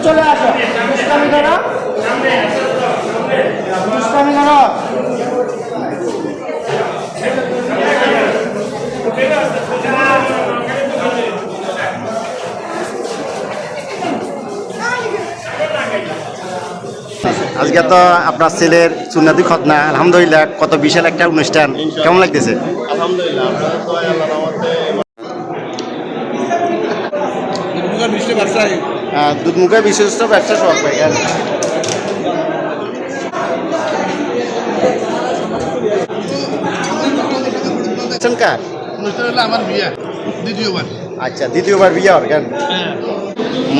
চলে আসো, দুষ্টামি করো, দুষ্টামি করো। আজকে তো আপনার ছেলের সুন্নাতি খতনা, আলহামদুলিল্লাহ কত বিশাল একটা অনুষ্ঠান, কেমন লাগতেছে? আলহামদুলিল্লাহ আপনারা তো আল্লাহর রহমতে দুধমুখে বিশিষ্ট ব্যবসা সব পাই আর কার আমার বিয়ে দ্বিতীয়বার। আচ্ছা, দ্বিতীয়বার বিয়ে হওয়ার কেন?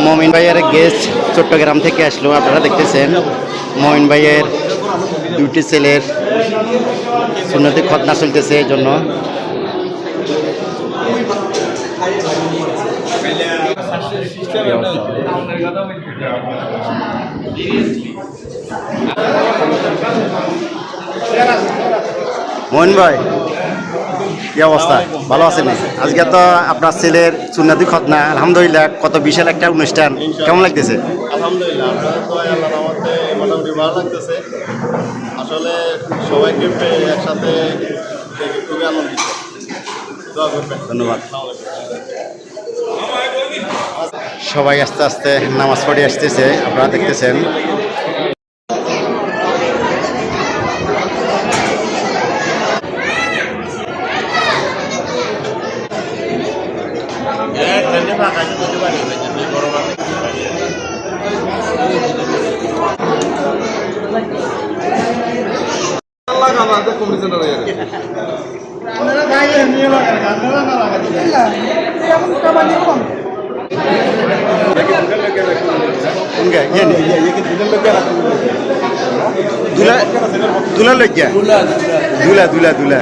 মমিন ভাইয়ের গেস্ট চট্টগ্রাম থেকে আসলো, আপনারা দেখতেছেন মমিন ভাইয়ের দুটি ছেলের সুন্নতি খতনা চলতেছে এই জন্য। মমিন ভাই কি অবস্থা, ভালো আছেন? আজকে তো আপনার ছেলের সুন্নাতি খতনা, আলহামদুলিল্লাহ কত বিশাল একটা অনুষ্ঠান, কেমন লাগতেছে? আলহামদুলিল্লাহ আপনারা তো আল্লাহর রহমতে মোটামুটি ভালো লাগতেছে। আসলে সবাইকে পেয়ে একসাথে দেখে খুবই আনন্দিত। দোয়া করবেন। ধন্যবাদ। সবাই আস্তে আস্তে নামাজ পড়ে আসতেছে, আপনারা দেখতেছেন। দুলা লজ্ঞা দুলা দুলা দুলা